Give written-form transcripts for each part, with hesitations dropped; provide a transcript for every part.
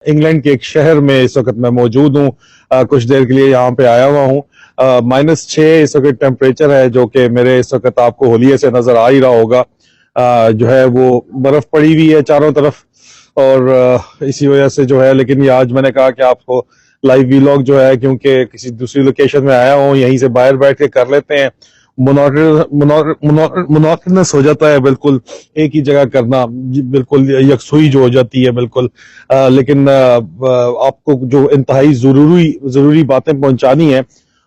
England के एक शहर में इस वक्त मैं मौजूद हूँ। कुछ देर के लिए यहाँ पे आया हुआ हूँ। -6 इस वक्त टेम्परेचर है, जो कि मेरे इस वक्त आपको होलिये से नजर आ ही रहा होगा। जो है वो बर्फ पड़ी हुई है चारों तरफ, और इसी वजह से जो है, लेकिन ये आज मैंने कहा कि आपको लाइव वीलॉग जो है, क्योंकि किसी दूसरी लोकेशन में आया हूँ, यहीं से बाहर बैठ के कर लेते हैं। मोनोटोनस हो जाता है बिल्कुल, एक ही जगह करना बिल्कुल यकसुई जो हो जाती है बिल्कुल। लेकिन आपको जो इंतहाई जरूरी बातें पहुंचानी है,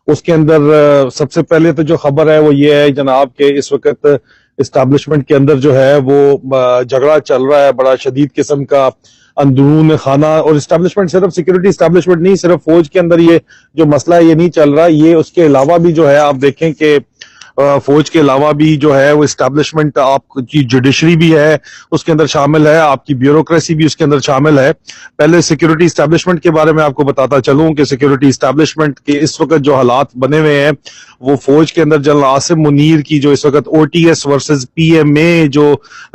उसके अंदर सबसे पहले तो जो खबर है वो ये है जनाब के इस वक्त इस्टेब्लिशमेंट के अंदर जो है वो झगड़ा चल रहा है बड़ा शदीद किस्म का अंदरून खाना। और इस्टेब्लिशमेंट सिर्फ सिक्योरिटी इस्टेब्लिशमेंट नहीं, सिर्फ फौज के अंदर ये जो मसला है ये नहीं चल रहा, ये उसके अलावा भी जो है आप देखें कि फौज के अलावा भी जो है वो इस्टेब्लिशमेंट आपकी जुडिशरी भी है उसके अंदर शामिल है, आपकी ब्यूरोक्रेसी भी उसके अंदर शामिल है। पहले सिक्योरिटी इस्टेब्लिशमेंट के बारे में आपको बताता चलूं कि सिक्योरिटी इस्टेब्लिशमेंट के इस वक्त जो हालात बने हुए हैं वो फौज के अंदर जनरल आसिम मुनीर की जो इस वक्त ओटीएस वर्सेस पीएमए जो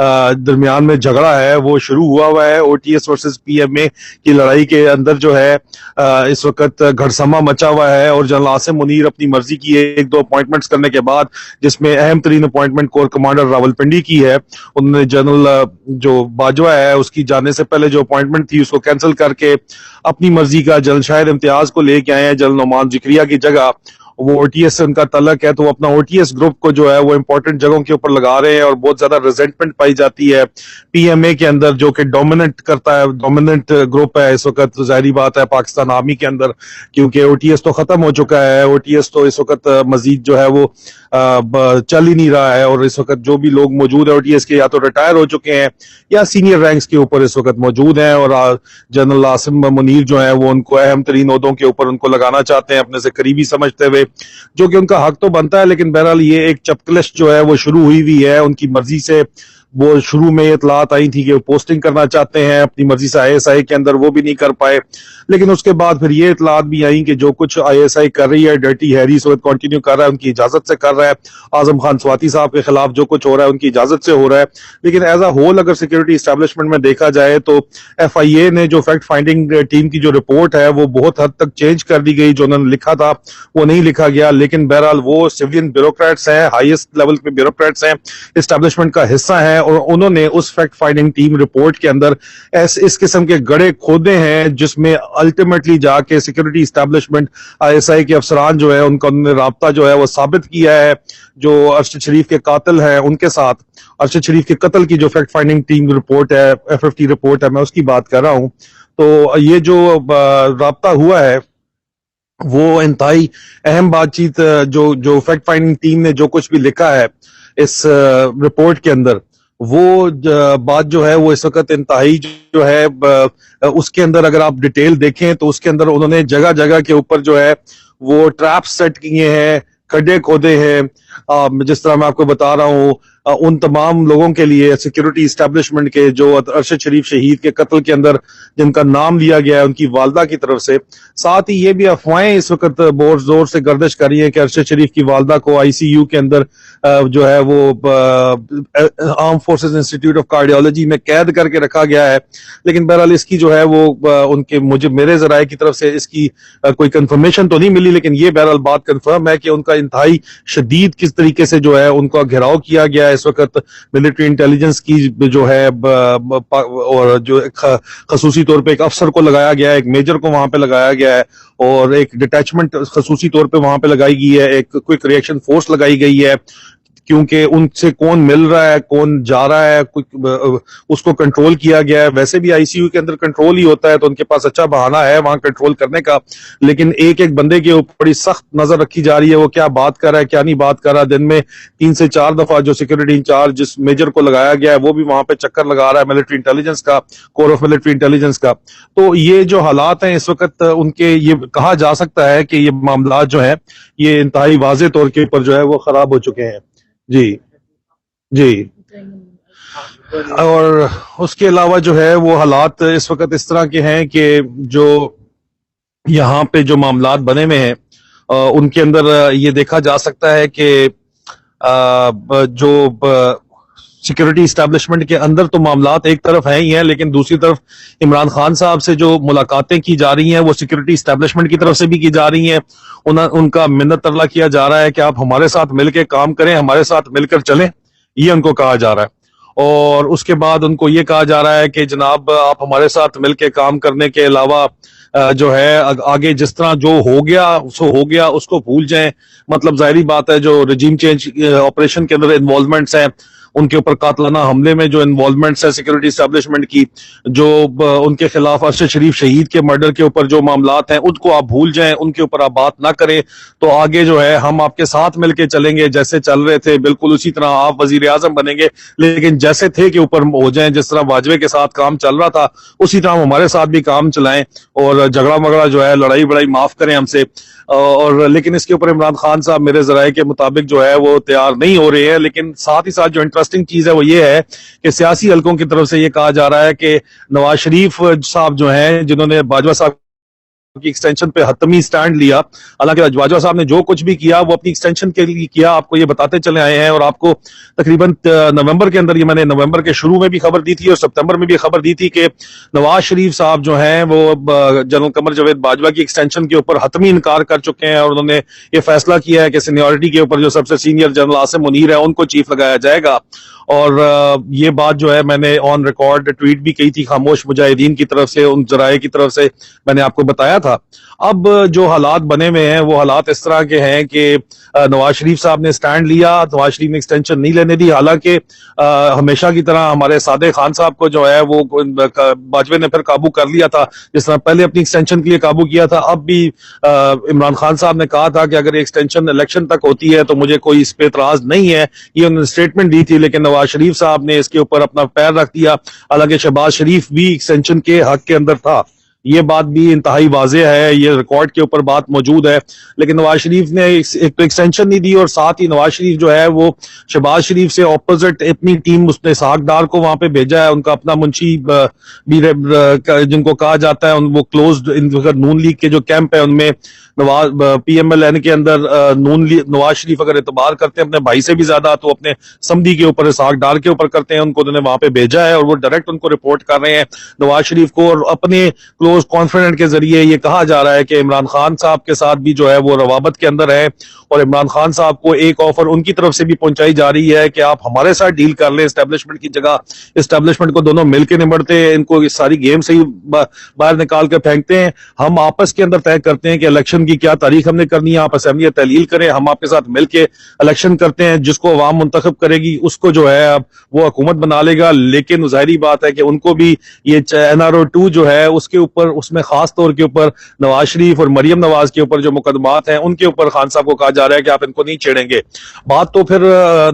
दरमियान में झगड़ा है वो शुरू हुआ है। ओटीएस वर्सेस पीएमए की लड़ाई के अंदर जो है इस वक्त घड़समा मचा हुआ है, और जनरल आसिम मुनीर अपनी मर्जी की एक दो अपॉइंटमेंट्स करने के बाद, जिसमें अहम तरीन अपॉइंटमेंट कोर कमांडर रावलपिंडी की है, उन्होंने जनरल जो बाजवा है उसकी जाने से पहले जो अपॉइंटमेंट थी उसको कैंसिल करके अपनी मर्जी का जनरल शाहिद इम्तियाज को लेके आए हैं जनरल नोमान जिक्रिया की जगह। वो ओटीएस से उनका तलक है, तो वो अपना ओटीएस ग्रुप को जो है वो इंपॉर्टेंट जगहों के ऊपर लगा रहे हैं, और बहुत ज्यादा रिजेंटमेंट पाई जाती है पीएमए के अंदर, जो कि डोमिनेंट करता है, डोमिनेंट ग्रुप है इस वक्त। जाहिर बात है पाकिस्तान आर्मी के अंदर, क्योंकि ओटीएस तो खत्म हो चुका है, ओटीएस तो इस वक्त मजीद जो है वो चल ही नहीं रहा है, और इस वक्त जो भी लोग मौजूद है ओटीएस के या तो रिटायर हो चुके हैं या सीनियर रैंक्स के ऊपर इस वक्त मौजूद हैं, और जनरल आसिम मुनीर जो है वो उनको अहम तरीन ओहदों के ऊपर उनको लगाना चाहते हैं अपने से करीबी समझते हुए, जो कि उनका हक तो बनता है। लेकिन बहरहाल ये एक चपकलिश जो है वो शुरू हुई है उनकी मर्जी से। वो शुरू में इतलात आई थी कि वो पोस्टिंग करना चाहते हैं अपनी मर्जी से आईएसआई के अंदर, वो भी नहीं कर पाए। लेकिन उसके बाद फिर ये इतलात भी आई कि जो कुछ आईएसआई कर रही है, डर्टी हैरी इस वक्त कंटिन्यू कर रहा है, उनकी इजाजत से कर रहा है। आजम खान स्वाति साहब के खिलाफ जो कुछ हो रहा है उनकी इजाजत से हो रहा है। लेकिन एज अ होल अगर सिक्योरिटी इस्टेब्लिशमेंट में देखा जाए तो एफआईए ने जो फैक्ट फाइंडिंग टीम की जो रिपोर्ट है वो बहुत हद तक चेंज कर दी गई, जो उन्होंने लिखा था वो नहीं लिखा गया। लेकिन बहरहाल वो सिविलियन ब्यूरोक्रेट्स हैं, हाईएस्ट लेवल पे ब्यूरोक्रेट्स हैं, इस्टेब्लिशमेंट का हिस्सा हैं, और उन्होंने उस फैक्ट फाइंडिंग टीम रिपोर्ट के अंदर इस किस्म के गड़े खोदे हैं जिसमें अल्टीमेटली जाके सिक्योरिटी इस्टेब्लिशमेंट आईएसआई के अफसरान जो है उनका उन्होंने राब्ता जो है वो साबित किया है जो अरशद शरीफ के कातिल हैं उनके साथ। अरशद शरीफ के कत्ल की जो फैक्ट फाइंडिंग टीम रिपोर्ट है, एफएफटी रिपोर्ट है, मैं उसकी बात कर रहा हूं। तो ये जो राब्ता हुआ है वो इंतहाई अहम बातचीत, जो फैक्ट फाइंडिंग टीम ने जो कुछ भी लिखा है इस रिपोर्ट के अंदर, वो बात जो है वो इस वक्त इंतहाई जो है उसके अंदर अगर आप डिटेल देखें तो उसके अंदर उन्होंने जगह जगह के ऊपर जो है वो ट्रैप सेट किए हैं, खड्डे खोदे हैं। जिस तरह मैं आपको बता रहा हूँ, उन तमाम लोगों के लिए सिक्योरिटी इस्टेब्लिशमेंट के जो अरशद शरीफ शहीद के कत्ल के अंदर जिनका नाम लिया गया है उनकी वालदा की तरफ से, साथ ही ये भी अफवाहें इस वक्त बहुत जोर से गर्दिश कर रही है कि अरशद शरीफ की वालदा को आईसीयू के अंदर जो है वो arm forces institute of cardiology में कैद करके रखा गया है। लेकिन बहरहाल इसकी जो है वो उनके मेरे जराए की तरफ से इसकी कोई कंफर्मेशन तो नहीं मिली, लेकिन ये बहरहाल बात कंफर्म है कि उनका इंतहाई शदीद किस तरीके से जो है उनका घेराव किया गया है इस वक्त मिलिट्री इंटेलिजेंस की जो है और जो खसूसी तौर पे एक अफसर को लगाया गया है, एक मेजर को वहां पे लगाया गया है, और एक डिटैचमेंट खसूसी तौर पे वहां पे लगाई गई है, एक क्विक रिएक्शन फोर्स लगाई गई है, क्योंकि उनसे कौन मिल रहा है कौन जा रहा है उसको कंट्रोल किया गया है। वैसे भी आईसीयू के अंदर कंट्रोल ही होता है तो उनके पास अच्छा बहाना है वहां कंट्रोल करने का, लेकिन एक एक बंदे के ऊपर बड़ी सख्त नजर रखी जा रही है, वो क्या बात कर रहा है क्या नहीं बात कर रहा। दिन में 3 से 4 दफा जो सिक्योरिटी इंचार्ज जिस मेजर को लगाया गया है वो भी वहां पे चक्कर लगा रहा है मिलिट्री इंटेलिजेंस का, कोर ऑफ मिलिट्री इंटेलिजेंस का। तो ये जो हालात हैं इस वक्त उनके, ये कहा जा सकता है कि ये मामला जो है ये इंतहाई वाज़ेह तौर के ऊपर जो है वो खराब हो चुके हैं। जी जी। और उसके अलावा जो है वो हालात इस वक्त इस तरह के हैं कि जो यहाँ पे जो मामलात बने हुए हैं उनके अंदर ये देखा जा सकता है कि जो सिक्योरिटी इस्टेब्लिशमेंट के अंदर तो मामलात एक तरफ हैं ही हैं, लेकिन दूसरी तरफ इमरान खान साहब से जो मुलाकातें की जा रही हैं वो सिक्योरिटी इस्टेब्लिशमेंट की तरफ से भी की जा रही हैं। उनका मिन्नत तरला किया जा रहा है कि आप हमारे साथ मिलकर काम करें, हमारे साथ मिलकर चलें, ये उनको कहा जा रहा है। और उसके बाद उनको ये कहा जा रहा है कि जनाब आप हमारे साथ मिलकर काम करने के अलावा जो है आगे जिस तरह जो हो गया सो हो गया, उसको भूल जाएं। मतलब जाहिर बात है जो रजीम चेंज ऑपरेशन के अंदर इन्वॉल्वमेंट्स हैं, उनके ऊपर कातलाना हमले में जो इन्वॉल्वमेंट्स है सिक्योरिटी एस्टेब्लिशमेंट की, जो उनके खिलाफ अरशद शरीफ शहीद के मर्डर के ऊपर जो मामलात हैं उनको आप भूल जाएं, उनके ऊपर आप बात ना करें। तो आगे जो है हम आपके साथ मिलके चलेंगे, जैसे चल रहे थे बिल्कुल उसी तरह आप वजीर आजम बनेंगे, लेकिन जैसे थे कि ऊपर हो जाएं, जिस तरह वाजपेयी के साथ काम चल रहा था उसी तरह हमारे साथ भी काम चलाएं, और झगड़ा मगड़ा जो है लड़ाई बड़ाई माफ करें हमसे। और लेकिन इसके ऊपर इमरान खान साहब मेरे जराये के मुताबिक जो है वो तैयार नहीं हो रहे हैं। लेकिन साथ ही साथ जो इंटरेस्टिंग चीज है वो ये है कि सियासी हलकों की तरफ से ये कहा जा रहा है कि नवाज शरीफ साहब जो हैं, जिन्होंने बाजवा साहब की एक्सटेंशन पे हतमी स्टैंड लिया, हालांकि बाजवा साहब ने जो कुछ भी किया वो अपनी एक्सटेंशन के लिए किया, आपको ये बताते चले आए हैं। और आपको तकरीबन नवंबर के अंदर, ये मैंने नवंबर के शुरू में भी खबर दी थी और सितंबर में भी खबर दी थी कि नवाज शरीफ साहब जो हैं वो जनरल कमर जावेद बाजवा की एक्सटेंशन के ऊपर हतमी इनकार कर चुके हैं, और उन्होंने ये फैसला किया है कि सीनियरिटी के ऊपर जो सबसे सीनियर जनरल आसिम मुनीर है उनको चीफ लगाया जाएगा। और ये बात जो है मैंने ऑन रिकॉर्ड ट्वीट भी की थी खामोश मुजाहिदीन की तरफ से, उन जराये की तरफ से मैंने आपको बताया था। अब जो हालात बने हुए हैं वो हालात इस तरह के हैं कि नवाज शरीफ साहब ने स्टैंड लिया, नवाज शरीफ ने एक्सटेंशन नहीं लेने दी। हालांकि हमेशा की तरह हमारे सादे खान साहब को जो है वो बाजवे ने फिर काबू कर लिया था, जिस तरह पहले अपनी एक्सटेंशन के लिए काबू किया था। अब भी इमरान खान साहब ने कहा था कि अगर एक्सटेंशन इलेक्शन तक होती है तो मुझे कोई इस पे एतराज नहीं है, ये उन्होंने स्टेटमेंट दी थी। लेकिन नवाज शरीफ साहब ने इसके ऊपर अपना पैर रख दिया, हालांकि शहबाज शरीफ भी एक्सटेंशन के हक के अंदर था, ये बात भी इंतहाई वाज़ेह है, ये रिकॉर्ड के ऊपर बात मौजूद है। लेकिन नवाज शरीफ ने एक तो एक्सटेंशन नहीं दी, और साथ ही नवाज शरीफ जो है वो शहबाज शरीफ से ऑपोजिट अपनी टीम, उसने इसहाक डार को वहां पे भेजा है, उनका अपना मुंशी भी जिनको कहा जाता है, वो क्लोज्ड नून लीग के जो कैंप है उनमें नवाज PMLN के अंदर नवाज शरीफ अगर एतबार करते हैं अपने भाई से भी ज्यादा तो अपने समधी के ऊपर, इसहाक डार के ऊपर करते हैं। उनको उन्होंने वहां पे भेजा है और वो डायरेक्ट उनको रिपोर्ट कर रहे हैं नवाज शरीफ को, और अपने क्लोज कॉन्फिडेंट के जरिए ये कहा जा रहा है कि इमरान खान साहब के साथ भी जो है वो रवाबत के अंदर है, और इमरान खान साहब को एक ऑफर उनकी तरफ से भी पहुंचाई जा रही है कि आप हमारे साथ डील कर लें एस्टेब्लिशमेंट की जगह, एस्टेब्लिशमेंट को दोनों मिलकर निपटते हैं, इनको इस सारी गेम से ही बाहर निकाल कर फेंकते हैं। हम आपस के अंदर तय करते हैं कि इलेक्शन की क्या तारीख हमने करनी है, आप असेंबली तहलील करें, हम आपके साथ मिलकर इलेक्शन करते हैं, जिसको अवाम मुंतखब करेगी उसको जो है अब वो हुकूमत बना लेगा। लेकिन जाहिर बात है कि उनको भी ये NRO 2 जो है उसके ऊपर, उसमें खास तौर के ऊपर नवाज शरीफ और मरियम नवाज के ऊपर जो मुकदमात हैं उनके ऊपर खान साहब को कहा जा रहा है कि आप इनको नहीं छेड़ेंगे। बात तो फिर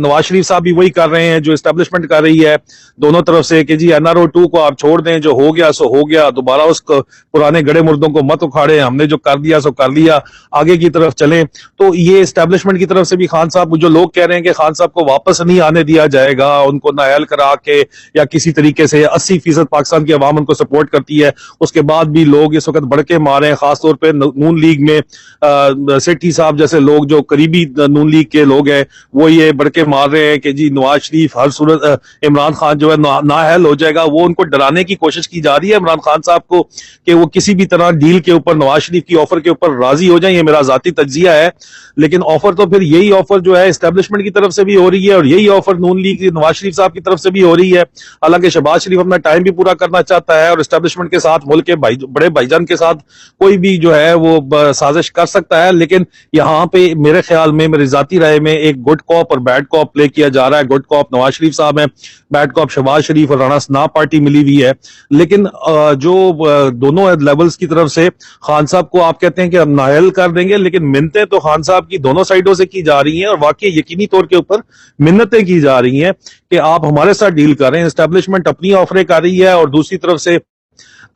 नवाज शरीफ साहब भी वही कर रहे हैं जो एस्टेब्लिशमेंट कर रही है दोनों तरफ से कि जी NRO 2 को आप छोड़ दें, जो हो गया सो हो गया, दोबारा उस पुराने गड़े मुर्दों को मत उखाड़े, हमने जो कर दिया सो कर लिया, आगे की तरफ चलें। तो ये एस्टेब्लिशमेंट की तरफ से भी खान साहब, जो लोग कह रहे हैं कि खान साहब को वापस नहीं आने दिया जाएगा, उनको नाअहल करा के या किसी तरीके से 80% पाकिस्तान की आवाम उनको सपोर्ट करती है, उसके बाद भी लोग इस वक्त भड़के मारे हैं, खासतौर पर नून लीग में सेठी साहब जैसे लोग जो करीबी नून लीग के लोग हैं वो ये भड़के मार रहे हैं कि जी नवाज शरीफ हर सूरत इमरान खान जो है नाअहल हो जाएगा। वो उनको डराने की कोशिश की जा रही है इमरान खान साहब को कि वो किसी भी तरह डील के ऊपर, नवाज शरीफ की ऑफर के ऊपर राजी हो जाए। ये मेरा जाती तज्जिया है, लेकिन ऑफर तो फिर यही ऑफर जो है एस्टेब्लिशमेंट की तरफ से भी हो रही है और यही ऑफर नून लीग नवाज शरीफ साहब की तरफ से भी हो रही है। हालांकि शहबाज शरीफ अपना टाइम भी पूरा करना चाहता है और एस्टेब्लिशमेंट के साथ, मुल्क के बड़े भाईजान के साथ कोई भी जो है वो साजिश कर सकता है। लेकिन यहाँ पे मेरे ख्याल में, मेरी जाती राय में, एक गुड कॉप और बैड कॉप प्ले किया जा रहा है। गुड कॉप नवाज शरीफ साहब है, बैड कॉप शहबाज शरीफ और राणा सनाब पार्टी मिली हुई है। लेकिन जो दोनों लेवल्स की तरफ से खान साहब को आप कहते हैं कि हम नाअहल कर देंगे, लेकिन मिन्नतें तो खान साहब की दोनों साइडों से की जा रही हैं और वाकई यकीनी तौर के ऊपर मिन्नतें की जा रही हैं कि आप हमारे साथ डील करें। एस्टेब्लिशमेंट अपनी ऑफरें कर रही है और दूसरी तरफ से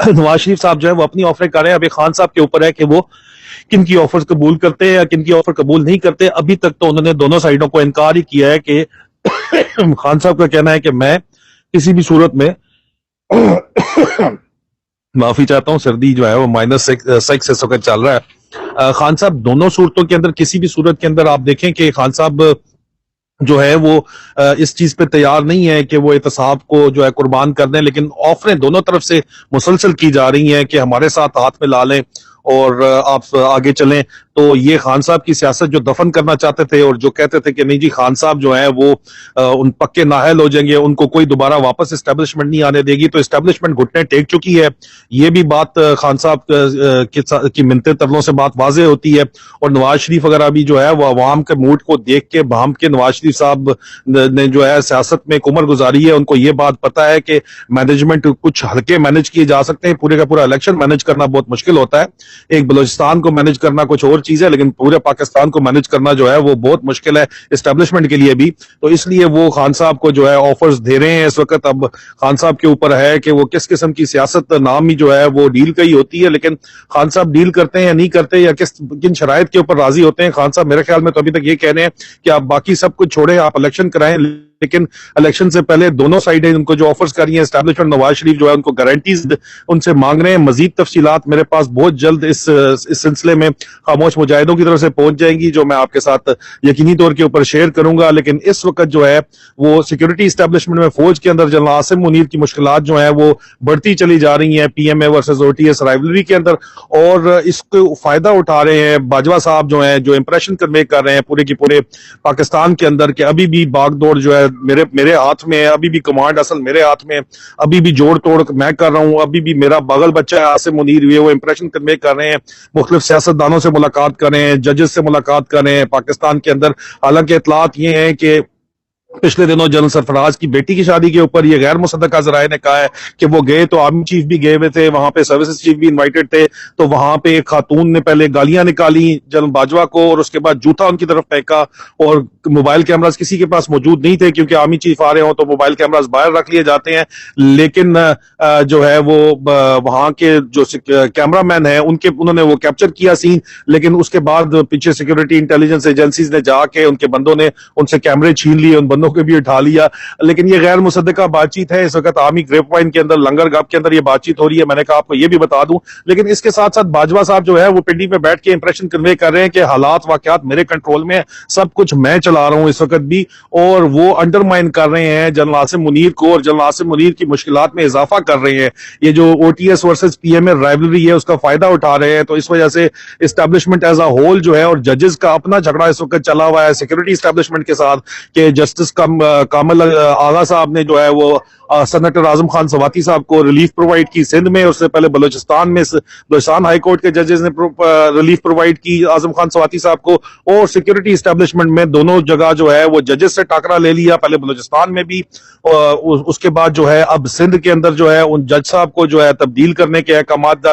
नवाज शरीफ साहब जो है वो अपनी ऑफरें कर रहे हैं। अभी खान साहब के ऊपर है कि वो किन की ऑफर कबूल करते हैं या किन की ऑफर कबूल नहीं करते। अभी तक तो उन्होंने दोनों साइडों को इनकार ही किया है कि खान साहब का कहना है कि मैं किसी भी सूरत में माफी चाहता हूं, सर्दी जो है वो -6 इस वक्त चल रहा है। खान साहब दोनों सूरतों के अंदर, किसी भी सूरत के अंदर आप देखें कि खान साहब جو ہے وہ اس چیز پہ تیار نہیں ہے کہ وہ احتساب کو جو ہے قربان کر دیں، لیکن آفریں دونوں طرف سے مسلسل کی جا رہی ہیں کہ ہمارے ساتھ ہاتھ میں لا لیں اور آپ آگے چلیں. تو یہ خان صاحب کی سیاست جو دفن کرنا چاہتے تھے اور جو کہتے تھے کہ نہیں جی خان صاحب جو ہیں وہ ان پکے نااہل ہو جائیں گے، ان کو کوئی دوبارہ واپس اسٹیبلشمنٹ نہیں آنے دے گی، تو اسٹیبلشمنٹ گھٹنے ٹیک چکی ہے. یہ بھی بات خان صاحب کی منتے ترلوں سے بات واضح ہوتی ہے. اور نواز شریف وغیرہ بھی جو ہے وہ عوام کے موڈ کو دیکھ کے بھام کے نواز شریف صاحب نے جو ہے سیاست میں ایک عمر گزاری ہے، ان کو یہ بات پتا ہے کہ مینجمنٹ کچھ ہلکے مینج کیے جا سکتے ہیں، پورے کا پورا الیکشن مینج کرنا بہت مشکل ہوتا ہے. ایک بلوچستان کو مینج کرنا کچھ اور چیز ہے، لیکن پورے پاکستان کو مینج کرنا جو ہے وہ بہت مشکل ہے اسٹیبلشمنٹ کے لیے بھی. تو اس لیے وہ خان صاحب کو جو ہے آفرز دے رہے ہیں اس وقت. اب خان صاحب کے اوپر ہے کہ وہ کس قسم کی سیاست، نام ہی جو ہے وہ ڈیل کا ہی ہوتی ہے، لیکن خان صاحب ڈیل کرتے ہیں یا نہیں کرتے یا کن شرائط کے اوپر راضی ہوتے ہیں. خان صاحب میرے خیال میں تو ابھی تک یہ کہہ رہے ہیں کہ آپ باقی سب کچھ چھوڑیں، آپ الیکشن کرائیں، لیکن الیکشن سے پہلے دونوں سائڈیں ان کو جو آفرز کر رہی ہیں اسٹیبلشمنٹ، نواز شریف جو ہے ان کو گارنٹیز ان سے مانگ رہے ہیں. مزید تفصیلات میرے پاس بہت جلد اس سلسلے میں خاموش مجاہدوں کی طرف سے پہنچ جائیں گی، جو میں آپ کے ساتھ یقینی طور کے اوپر شیئر کروں گا. لیکن اس وقت جو ہے وہ سیکورٹی اسٹیبلشمنٹ میں فوج کے اندر جنرل عاصم منیر کی مشکلات جو ہیں وہ بڑھتی چلی جا رہی ہیں P M A versus O T S rivalry کے اندر، اور اس کو فائدہ اٹھا رہے ہیں باجوہ صاحب جو ہیں، جو امپریشن کنوے کر رہے ہیں پورے کی پورے پاکستان کے اندر کہ ابھی بھی باغ دوڑ جو ہے میرے ہاتھ میں ہے، ابھی بھی کمانڈ اصل میرے ہاتھ میں، ابھی بھی جوڑ توڑ میں کر رہا ہوں، ابھی بھی میرا بغل بچہ ہے عاصم منیر ہوئے. وہ امپریشن کنوے کر رہے ہیں، مختلف سیاستدانوں سے ملاقات کر رہے ہیں، ججز سے ملاقات کر رہے ہیں پاکستان کے اندر. حالانکہ اطلاعات یہ ہیں کہ پچھلے دنوں جنرل سرفراز کی بیٹی کی شادی کے اوپر یہ غیر مصدقہ ذرائع نے کہا ہے کہ وہ گئے تو آرمی چیف بھی گئے ہوئے تھے وہاں پہ، سروسز چیف بھی انوائٹڈ تھے، تو وہاں پہ ایک خاتون نے پہلے گالیاں نکالی جنرل باجوہ کو اور اس کے بعد جوتا ان کی طرف پھینکا، اور موبائل کیمراز کسی کے پاس موجود نہیں تھے کیونکہ آرمی چیف آ رہے ہوں تو موبائل کیمراز باہر رکھ لیے جاتے ہیں. لیکن جو ہے وہ وہاں کے جو کیمرہ مین ہیں انہوں نے وہ کیپچر کیا سین، لیکن اس کے بعد پیچھے سیکورٹی انٹیلیجنس ایجنسیز نے جا کے ان کے بندوں نے ان سے کیمرے چھین لیے، ان بندوں کو بھی اٹھا لیا. لیکن یہ غیر مصدقہ بات چیت ہے. اس وقت آرمی گریپ وائن کے اندر، لنگر گپ کے اندر یہ بات چیت ہو رہی ہے، میں نے کہا آپ کو یہ بھی بتا دوں. لیکن اس کے ساتھ ساتھ باجوہ صاحب جو ہے وہ پنڈی میں بیٹھ کے امپریشن کنوے کر رہے ہیں کہ حالات واقعات میرے کنٹرول میں، سب کچھ میں چلا رہا ہوں اس وقت بھی، اور وہ انڈرمائن کر رہے ہیں جنرل عاصم منیر کو اور جنرل عاصم منیر کی مشکلات میں اضافہ کر رہے ہیں. یہ جو O T S versus P M A rivalry ہے اس کا فائدہ اٹھا رہے ہیں. تو اس وجہ سے اسٹیبلشمنٹ ایز اے ہول جو ہے، اور ججز کا اپنا جھگڑا اس وقت چلا ہوا ہے سیکورٹی اسٹیبلشمنٹ کے ساتھ کہ جسٹس کامل آغا صاحب نے جو ہے وہ سینیٹر اعظم خان سواتی صاحب کو ریلیف پرووائڈ کی سندھ میں، اس سے پہلے بلوچستان میں بلوچستان ہائی کورٹ کے ججز نے ریلیف پرووائڈ کی اعظم خان سواتی صاحب کو، اور سیکورٹی اسٹیبلشمنٹ میں دونوں جگہ جو ہے وہ ججز سے ٹاکرا لے لیا، پہلے بلوچستان میں بھی، اس کے بعد جو ہے اب سندھ کے اندر جو ہے ان جج صاحب کو جو ہے تبدیل کرنے کے احکامات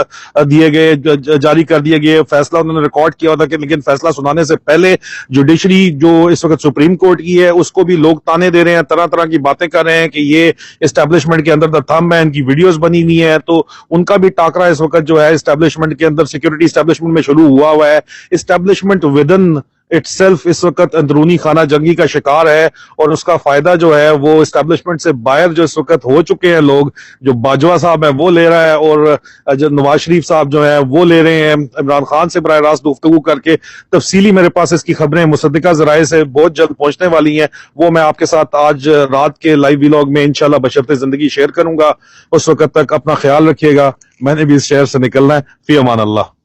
دیے گئے، جاری کر دیے گئے. فیصلہ انہوں نے ریکارڈ کیا ہوتا کہ لیکن فیصلہ سنانے سے پہلے جوڈیشری جو اس وقت سپریم کورٹ کی ہے اس کو بھی لوگ تانے دے رہے ہیں، طرح طرح کی باتیں کر رہے ہیں کہ یہ اسٹیبلشمنٹ کے اندر دا تھم ہے، ان کی ویڈیوز بنی ہوئی ہیں. تو ان کا بھی ٹاکرا اس وقت جو ہے اسٹیبلشمنٹ کے اندر، سیکورٹی اسٹیبلشمنٹ میں شروع ہوا ہے. اسٹیبلشمنٹ ودن اٹ سیلف اس وقت اندرونی خانہ جنگی کا شکار ہے، اور اس کا فائدہ جو ہے وہ اسٹیبلشمنٹ سے باہر جو اس وقت ہو چکے ہیں لوگ، جو باجوہ صاحب ہیں وہ لے رہا ہے، اور جو نواز شریف صاحب جو ہیں وہ لے رہے ہیں. عمران خان سے براہ راست گفتگو کر کے تفصیلی میرے پاس اس کی خبریں مصدقہ ذرائع سے بہت جلد پہنچنے والی ہیں، وہ میں آپ کے ساتھ آج رات کے لائیو ویلاگ میں انشاءاللہ بشرط زندگی شیئر کروں گا. اس وقت تک اپنا خیال رکھیے گا. میں نے بھی اس شہر سے نکلنا ہے. فی امان اللہ.